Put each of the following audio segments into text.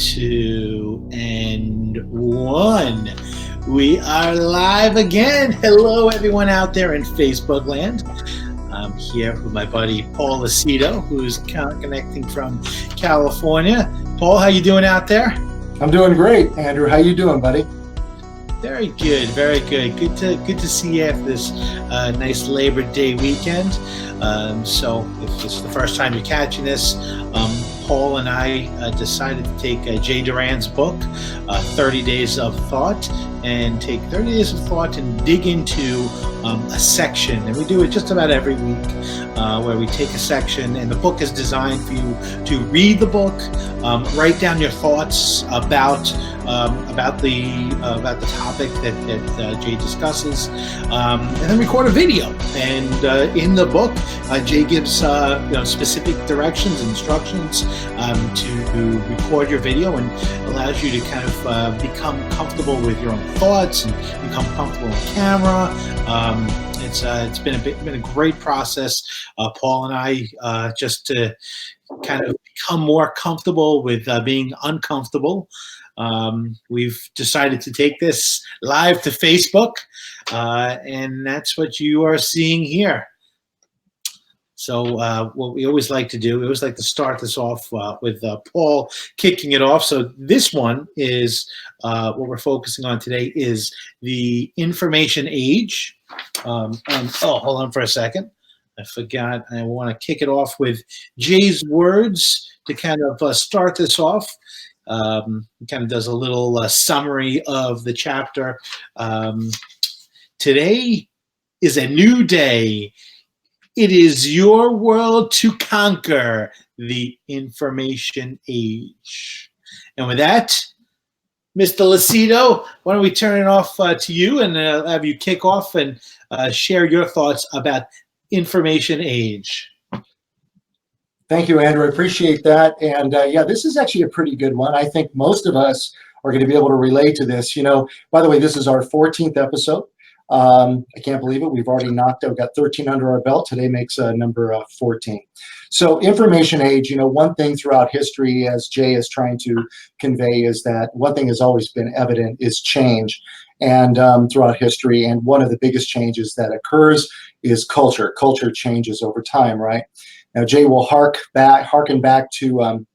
two, and one. We are live again. Hello, everyone out there in Facebook land. I'm here with my buddy Paul Lucido, who's connecting from California. Paul, how you doing out there? I'm doing great, Andrew. How you doing, buddy? Very good, very good. Good to see you after this nice Labor Day weekend. So if this is the first time you're catching this, Paul and I decided to take Jay Doran's book, 30 Days of Thought, and take 30 days of thought and dig into a section. And we do it just about every week, where we take a section, and the book is designed for you to read the book, write down your thoughts about the topic that Jay discusses, and then record a video. And in the book, Jay gives specific directions and instructions to record your video, and allows you to kind of become comfortable with your own thoughts and become comfortable on camera. It's been a great process, Paul and I, just to kind of become more comfortable with being uncomfortable. We've decided to take this live to Facebook, and that's what you are seeing here. So what we always like to do, we always like to start this off with Paul kicking it off. So this one is what we're focusing on today is the information age. And hold on for a second. I forgot. I want to kick it off with Jay's words to kind of start this off. He kind of does a little summary of the chapter. Today is a new day. It is your world to conquer, the information age. And with that, Mr. Lucido, why don't we turn it off to you and have you kick off and share your thoughts about information age. Thank you, Andrew. I appreciate that. And yeah, this is actually a pretty good one. I think most of us are going to be able to relate to this. By the way, this is our 14th episode. I can't believe it. We've already got 13 under our belt. Today makes number 14. So information age, one thing throughout history, as Jay is trying to convey, is that one thing has always been evident is change. And throughout history, and one of the biggest changes that occurs is culture. Culture changes over time, right? Now, Jay will harken back to,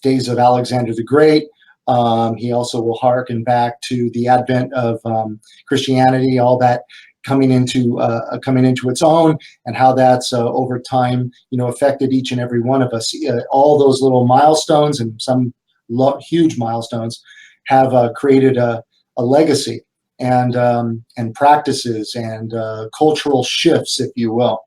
days of Alexander the Great. He also will harken back to the advent of Christianity, all that coming into its own, and how that's over time, affected each and every one of us. All those little milestones and some huge milestones have created a legacy and practices and cultural shifts, if you will.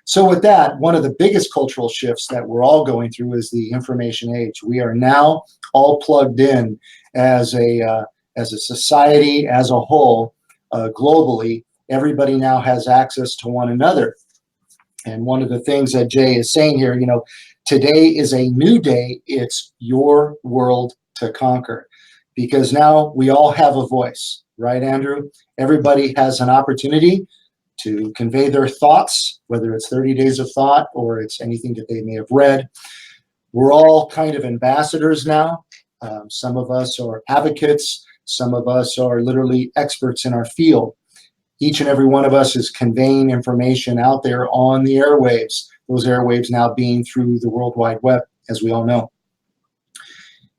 So with that, one of the biggest cultural shifts that we're all going through is the information age. We are now all plugged in as a society, as a whole, globally. Everybody now has access to one another. And one of the things that Jay is saying here, today is a new day. It's your world to conquer. Because now we all have a voice, right, Andrew? Everybody has an opportunity to convey their thoughts, whether it's 30 days of thought or it's anything that they may have read. We're all kind of ambassadors now. Some of us are advocates. Some of us are literally experts in our field. Each and every one of us is conveying information out there on the airwaves, those airwaves now being through the World Wide Web, as we all know.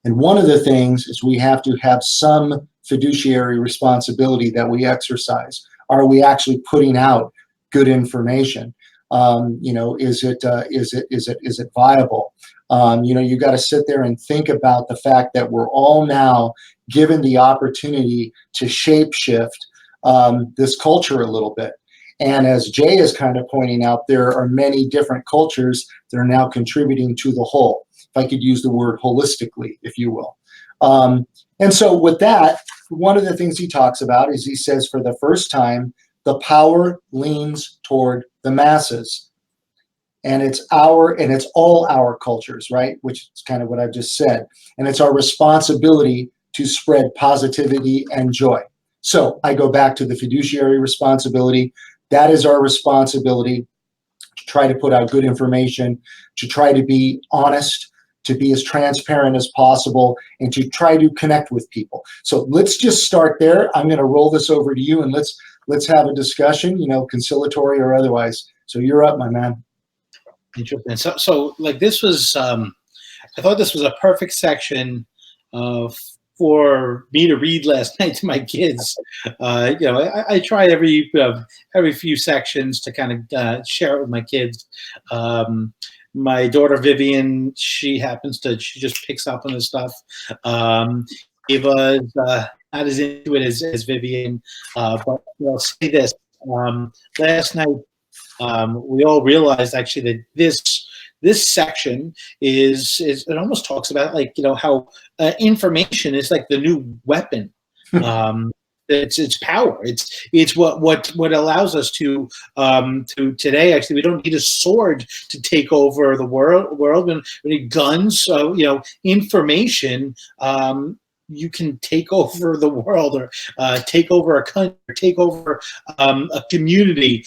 And one of the things is we have to have some fiduciary responsibility that we exercise. Are we actually putting out good information? Is it viable? You got to sit there and think about the fact that we're all now given the opportunity to shapeshift this culture a little bit. And as Jay is kind of pointing out, there are many different cultures that are now contributing to the whole. If I could use the word holistically, if you will. And so with that, one of the things he talks about is he says, for the first time, the power leans toward the masses. And it's all our cultures, right? Which is kind of what I've just said. And it's our responsibility to spread positivity and joy. So I go back to the fiduciary responsibility. That is our responsibility to try to put out good information, to try to be honest, to be as transparent as possible, and to try to connect with people. So let's just start there. I'm going to roll this over to you, and let's have a discussion, conciliatory or otherwise. So you're up, my man. Interesting. So like this was, I thought this was a perfect section for me to read last night to my kids. I try every few sections to kind of share it with my kids. My daughter Vivian, she just picks up on this stuff. Eva is not as into it as Vivian, but I'll say this: last night we all realized actually that this section is it almost talks about like how information is like the new weapon. It's power. It's what allows us to today. Actually, we don't need a sword to take over the world. We need guns. Information. You can take over the world, or take over a country, or take over a community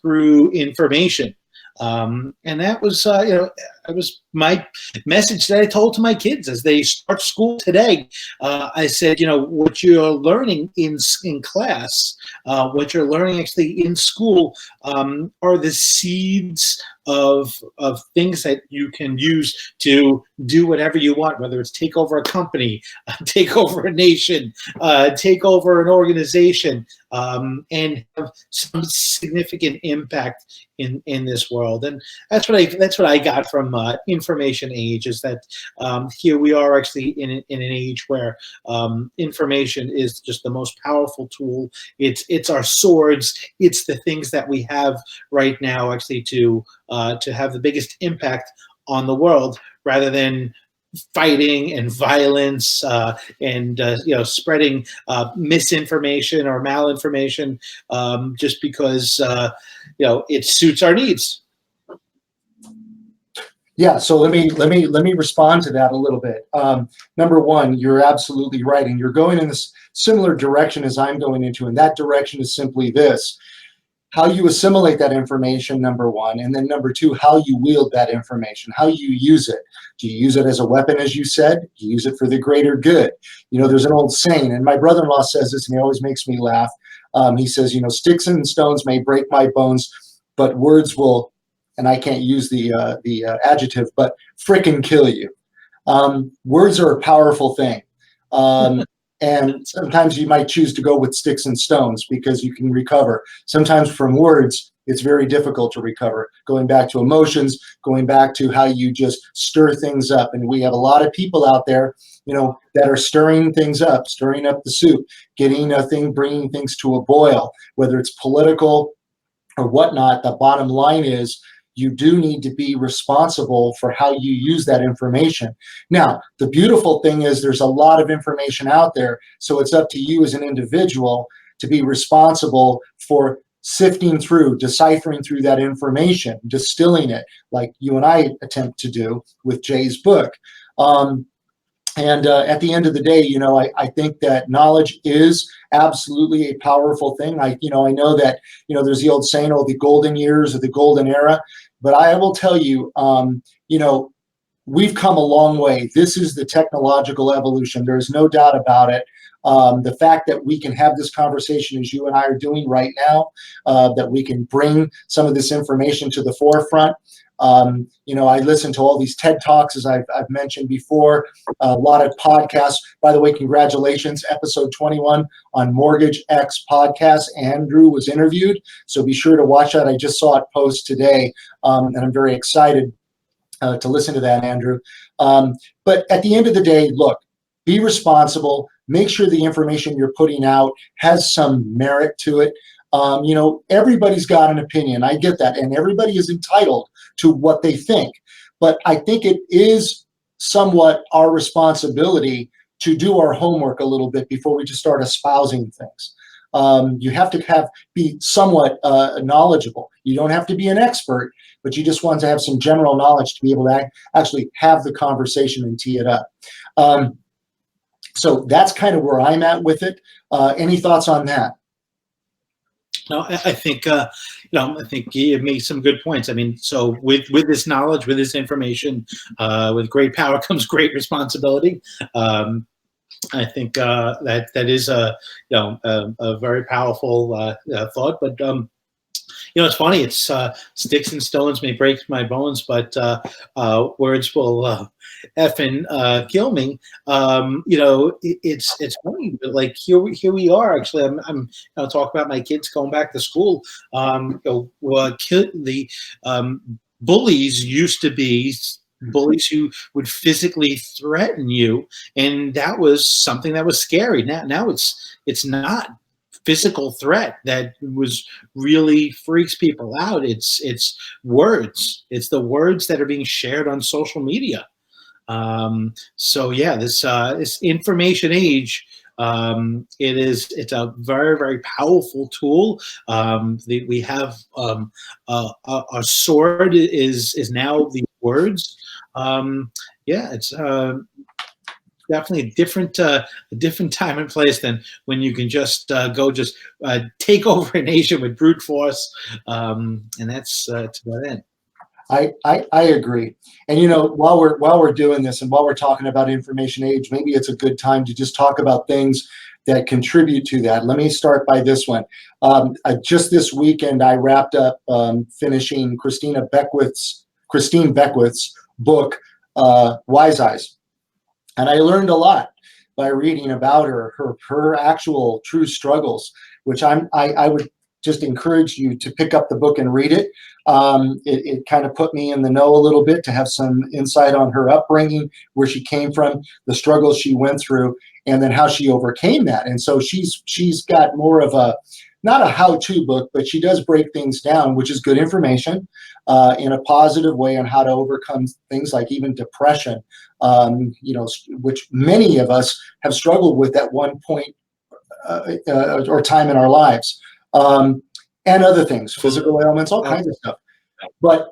through information. And that was, it was my message that I told to my kids as they start school today. I said, what you're learning in class, what you're learning actually in school, are the seeds of things that you can use to do whatever you want, whether it's take over a company, take over a nation, take over an organization, and have some significant impact in this world. And that's what I got from information age, is that here we are actually in an age where information is just the most powerful tool. It's our swords. It's the things that we have right now actually to have the biggest impact on the world, rather than fighting and violence and spreading misinformation or malinformation just because it suits our needs. Yeah, so let me respond to that a little bit. Number one, you're absolutely right, and you're going in this similar direction as I'm going into, and that direction is simply this: how you assimilate that information, number one, and then number two, how you wield that information, how you use it. Do you use it as a weapon, as you said? Do you use it for the greater good? There's an old saying, and my brother-in-law says this, and he always makes me laugh. He says, sticks and stones may break my bones, but words will, and I can't use the adjective, but frickin' kill you. Words are a powerful thing. And sometimes you might choose to go with sticks and stones because you can recover. Sometimes from words, it's very difficult to recover. Going back to emotions, going back to how you just stir things up. And we have a lot of people out there, that are stirring things up, stirring up the soup, bringing things to a boil, whether it's political or whatnot. The bottom line is, you do need to be responsible for how you use that information. Now, the beautiful thing is there's a lot of information out there, so it's up to you as an individual to be responsible for sifting through, deciphering through that information, distilling it, like you and I attempt to do with Jay's book. And at the end of the day, I think that knowledge is absolutely a powerful thing. I know that, there's the old saying, the golden years or the golden era, but I will tell you, we've come a long way. This is the technological evolution. There's no doubt about it. The fact that we can have this conversation as you and I are doing right now, that we can bring some of this information to the forefront. I listen to all these TED Talks, as I've mentioned before, a lot of podcasts. By the way, congratulations, episode 21 on Mortgage X podcast. Andrew was interviewed, so be sure to watch that. I just saw it post today, and I'm very excited to listen to that, Andrew. But at the end of the day, look, be responsible. Make sure the information you're putting out has some merit to it. Everybody's got an opinion. I get that. And everybody is entitled to what they think. But I think it is somewhat our responsibility to do our homework a little bit before we just start espousing things. You have to be somewhat knowledgeable. You don't have to be an expert, but you just want to have some general knowledge to be able to actually have the conversation and tee it up. So that's kind of where I'm at with it. Any thoughts on that? No, I think I think you made some good points. I mean, so with this knowledge, with this information, with great power comes great responsibility. Um, I think that is a very powerful thought. But it's funny. It's sticks and stones may break my bones, but words will effing kill me. It's funny. But like here we are. Actually, I'm talking about my kids going back to school. The bullies used to be bullies who would physically threaten you, and that was something that was scary. Now it's not physical threat that was really freaks people out. It's words. It's the words that are being shared on social media. So yeah, this information age. It's a very, very powerful tool. We have our sword is now the words. Yeah, it's definitely a different time and place than when you can just take over a nation with brute force, and that's to that end. I agree. And while we're doing this and while we're talking about information age, maybe it's a good time to just talk about things that contribute to that. Let me start by this one. Just this weekend, I wrapped up finishing Christine Beckwith's book, Wise Eyes, and I learned a lot by reading about her actual true struggles, which I would just encourage you to pick up the book and read it. It kind of put me in the know a little bit to have some insight on her upbringing, where she came from, the struggles she went through, and then how she overcame that. And so she's got more of not a how-to book, but she does break things down, which is good information in a positive way on how to overcome things like even depression, which many of us have struggled with at one point or time in our lives. And other things, physical ailments, all kinds of stuff. But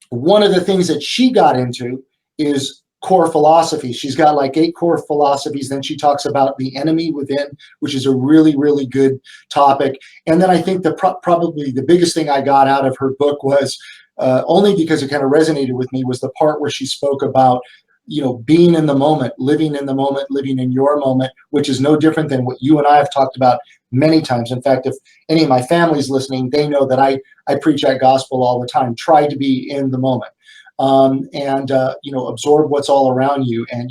one of the things that she got into is core philosophy. She's got like 8 core philosophies. Then she talks about the enemy within, which is a really, really good topic. And then I think probably the biggest thing I got out of her book was, only because it kind of resonated with me, was the part where she spoke about being in the moment, living in the moment, living in your moment, which is no different than what you and I have talked about many times. In fact, if any of my family's listening, they know that I preach that gospel all the time. Try to be in the moment, and absorb what's all around you, and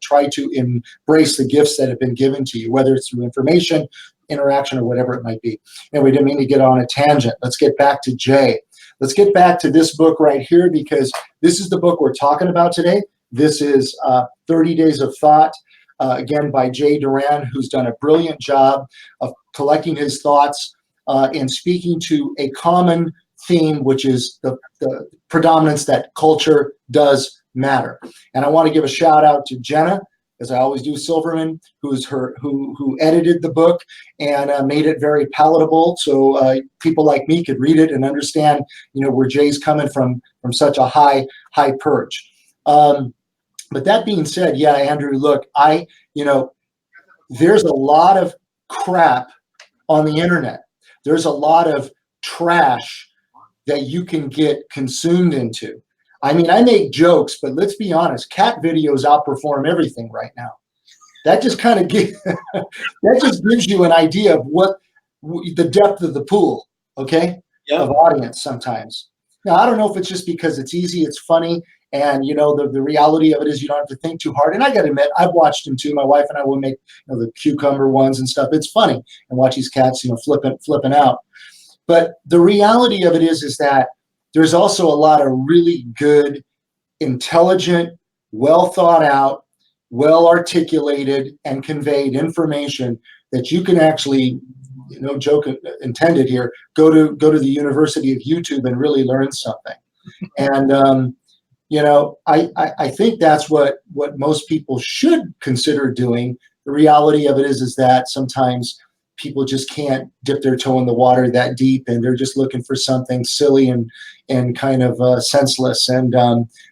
try to embrace the gifts that have been given to you, whether it's through information, interaction, or whatever it might be. And we didn't mean to get on a tangent. Let's get back to Jay. Let's get back to this book right here, because this is the book we're talking about today. This is 30 Days of Thought, again, by Jay Doran, who's done a brilliant job of collecting his thoughts and speaking to a common theme, which is the predominance that culture does matter. And I want to give a shout out to Jenna, as I always do, Silverman, who edited the book and made it very palatable, so people like me could read it and understand, where Jay's coming from such a high perch. But that being said, yeah, Andrew, look, there's a lot of crap on the internet. There's a lot of trash that you can get consumed into. I mean, I make jokes, but let's be honest, cat videos outperform everything right now. That just kind of gives you an idea of what the depth of the pool, okay, of audience sometimes. Now, I don't know if it's just because it's easy, it's funny, and the reality of it is you don't have to think too hard. And I got to admit, I've watched them too. My wife and I will make the cucumber ones and stuff. It's funny and watch these cats flipping out. But the reality of it is that there's also a lot of really good, intelligent, well thought out, well articulated, and conveyed information that you can actually, no joke intended here, go to the University of YouTube and really learn something. And I think that's what most people should consider doing. The reality of it is that sometimes people just can't dip their toe in the water that deep, and they're just looking for something silly and kind of senseless. And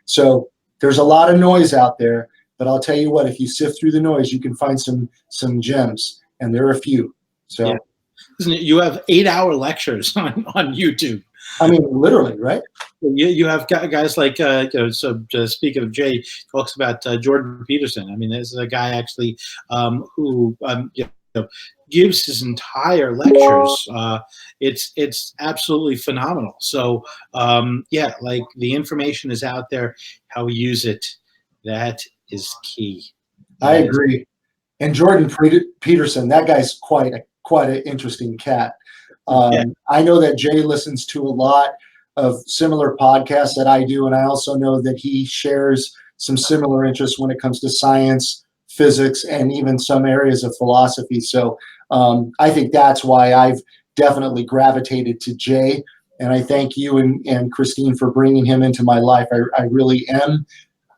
so there's a lot of noise out there, but I'll tell you what, if you sift through the noise, you can find some gems, and there are a few. So. Yeah. Isn't it? You have 8-hour lectures on YouTube. I mean, literally, right? You have guys like speaking of Jay, talks about Jordan Peterson. I mean, there's a guy actually who gives his entire lectures. It's absolutely phenomenal. So yeah, like the information is out there. How we use it, that is key. I agree. And Jordan Peterson, that guy's quite an interesting cat. Yeah. I know that Jay listens to a lot of similar podcasts that I do, and I also know that he shares some similar interests when it comes to science, physics, and even some areas of philosophy. So I think that's why I've definitely gravitated to Jay, and I thank you and Christine for bringing him into my life. I really am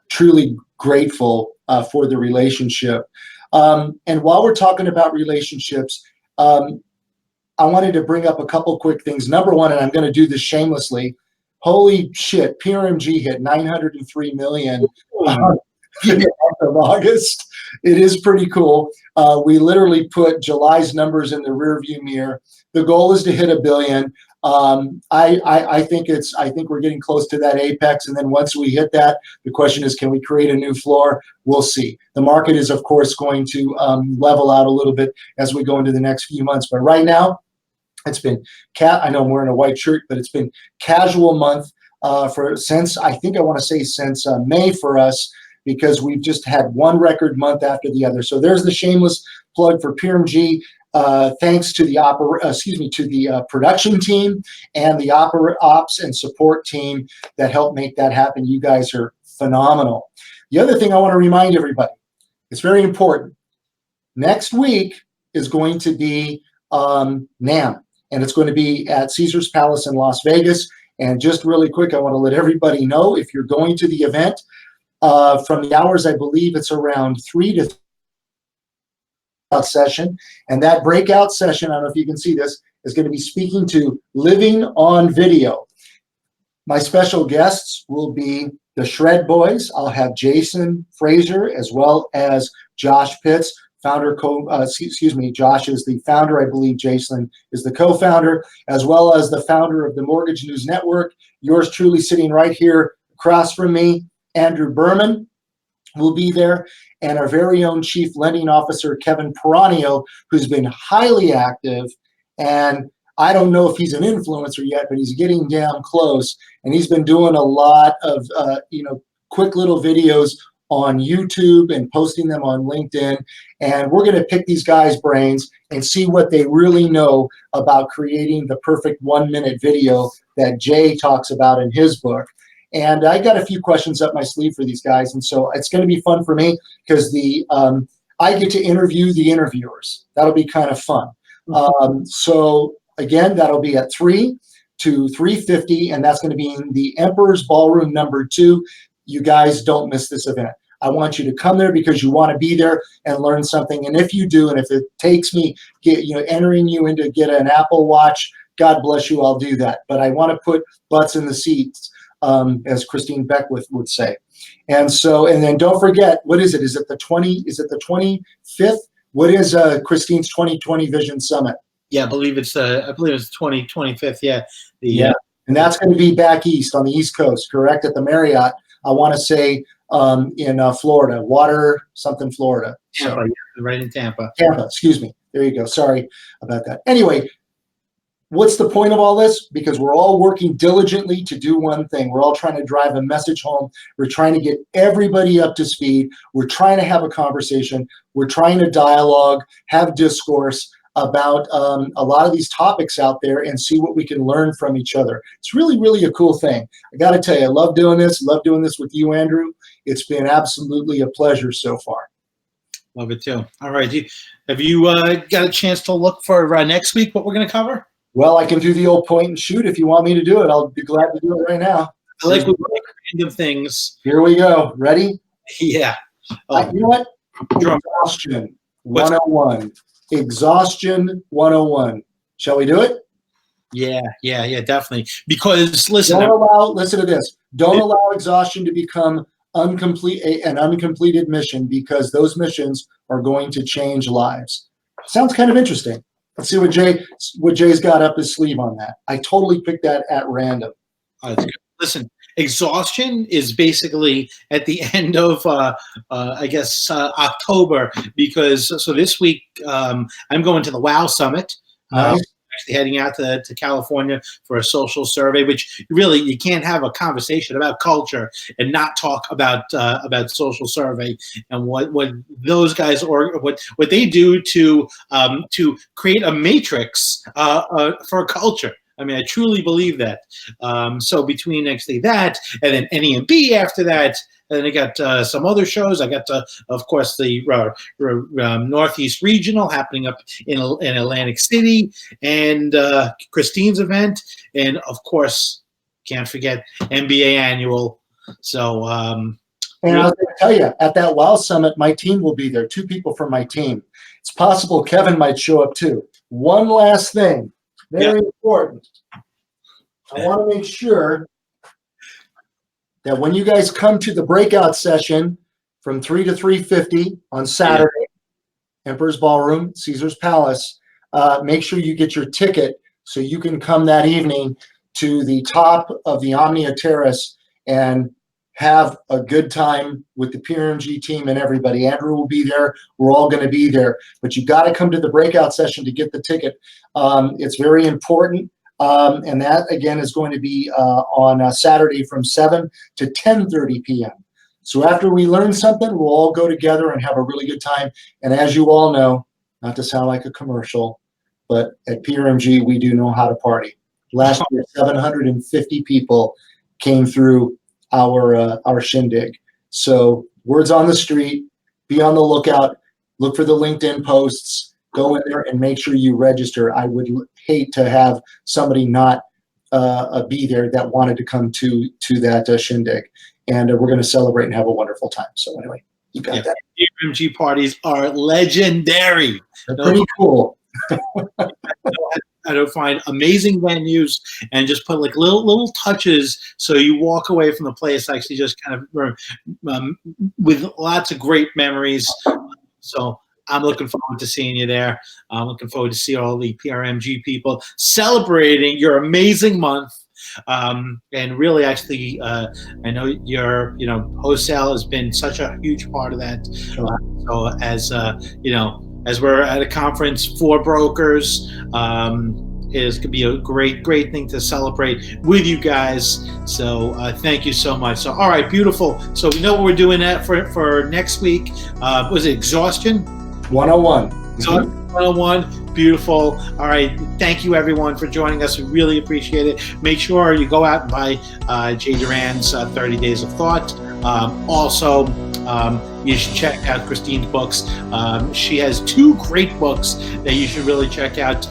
truly grateful for the relationship. And while we're talking about relationships, I wanted to bring up a couple quick things. Number one, and I'm going to do this shamelessly. Holy shit, PRMG hit 903 million in the month of August. It is pretty cool. We literally put July's numbers in the rearview mirror. The goal is to hit 1 billion. I think we're getting close to that apex, and then once we hit that, the question is, can we create a new floor? We'll see. The market is, of course, going to level out a little bit as we go into the next few months. But right now, it's been I know I'm wearing a white shirt, but it's been casual month since May for us, because we've just had one record month after the other. So there's the shameless plug for PRMG. Thanks to the production team and the ops and support team that helped make that happen. You guys are phenomenal. The other thing I want to remind everybody, it's very important. Next week is going to be NAMM, and it's going to be at Caesar's Palace in Las Vegas. And just really quick, I want to let everybody know, if you're going to the event, from the hours, I believe it's around 3 to session, and that breakout session, I don't know if you can see this, is going to be speaking to living on video. My special guests will be the Shred Boys. I'll have Jason Fraser as well as Josh Pitts, Josh is the founder, I believe Jason is the co-founder, as well as the founder of the Mortgage News Network. Yours truly, sitting right here across from me, Andrew Berman will be there, and our very own Chief Lending Officer, Kevin Peranio, who's been highly active. And I don't know if he's an influencer yet, but he's getting damn close. And he's been doing a lot of, quick little videos on YouTube and posting them on LinkedIn. And we're going to pick these guys' brains and see what they really know about creating the perfect 1-minute video that Jay talks about in his book. And I got a few questions up my sleeve for these guys, and so it's going to be fun for me because I get to interview the interviewers. That'll be kind of fun. So again, that'll be at 3 to 3:50, and that's going to be in the Emperor's Ballroom number 2. You guys don't miss this event. I want you to come there because you want to be there and learn something. And if you do, and if it takes me entering you in to get an Apple Watch, God bless you, I'll do that. But I want to put butts in the seats, as Christine Beckwith would say. And then don't forget, what is it? Is it the 25th? What is Christine's 2020 Vision Summit? Yeah, I believe it's 25th. Yeah. Yeah. And that's going to be back east on the East Coast, correct? At the Marriott, I want to say in Florida, Florida. Tampa, yeah, right in Tampa. Tampa, excuse me. There you go. Sorry about that. Anyway, what's the point of all this? Because we're all working diligently to do one thing. We're all trying to drive a message home. We're trying to get everybody up to speed. We're trying to have a conversation. We're trying to dialogue, have discourse about a lot of these topics out there and see what we can learn from each other. It's really, really a cool thing. I got to tell you, I love doing this. Love doing this with you, Andrew. It's been absolutely a pleasure so far. Love it too. All right. Have you got a chance to look for next week what we're going to cover? Well, I can do the old point and shoot if you want me to do it. I'll be glad to do it right now. I like random things. Here we go. Ready? Yeah. You know what? Exhaustion 101. Exhaustion 101. Shall we do it? Yeah, definitely. Because listen to this. Don't allow exhaustion to become an uncompleted mission, because those missions are going to change lives. Sounds kind of interesting. Let's see what Jay's got up his sleeve on that. I totally picked that at random. That's good. Listen, exhaustion is basically at the end of I guess October, because so this week I'm going to the WOW Summit. Nice. Actually heading out to California for a social survey, which really you can't have a conversation about culture and not talk about social survey and what those guys or what they do to create a matrix for a culture. I mean, I truly believe that. So between actually that and then NEMB after that, and then I got some other shows. I got, of course, the Northeast Regional happening up in Atlantic City, and Christine's event, and of course, can't forget NBA Annual. So, and I was going to tell you, at that WOW Summit, my team will be there. 2 people from my team. It's possible Kevin might show up too. One last thing, very important. I want to make sure that when you guys come to the breakout session from 3 to 3:50 on Saturday, Emperor's Ballroom, Caesar's Palace, make sure you get your ticket so you can come that evening to the top of the Omnia Terrace and have a good time with the PRMG team and everybody. Andrew will be there. We're all going to be there. But you got to come to the breakout session to get the ticket. It's very important. And that, again, is going to be on Saturday from 7 to 10:30 p.m. So after we learn something, we'll all go together and have a really good time. And as you all know, not to sound like a commercial, but at PRMG, we do know how to party. Last year, 750 people came through our shindig. So words on the street, be on the lookout, look for the LinkedIn posts. Go in there and make sure you register. I would hate to have somebody not be there that wanted to come to that shindig. And we're going to celebrate and have a wonderful time. So anyway, you got that. PRMG parties are legendary. They're pretty cool. I don't find amazing venues and just put like little touches so you walk away from the place actually just kind of with lots of great memories. So I'm looking forward to seeing you there. I'm looking forward to see all the PRMG people celebrating your amazing month. And really, actually, I know your, wholesale has been such a huge part of that. So as as we're at a conference for brokers, is going to be a great thing to celebrate with you guys. So thank you so much. So all right, beautiful. So we know what we're doing for next week. Was it Exhaustion 101? 101. Beautiful. All right. Thank you, everyone, for joining us. We really appreciate it. Make sure you go out and buy Jay Doran's 30 Days of Thought. Also, you should check out Christine's books. She has 2 great books that you should really check out.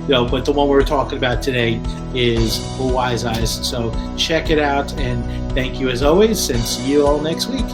But the one we're talking about today is Wise Eyes. So check it out. And thank you as always, and see you all next week.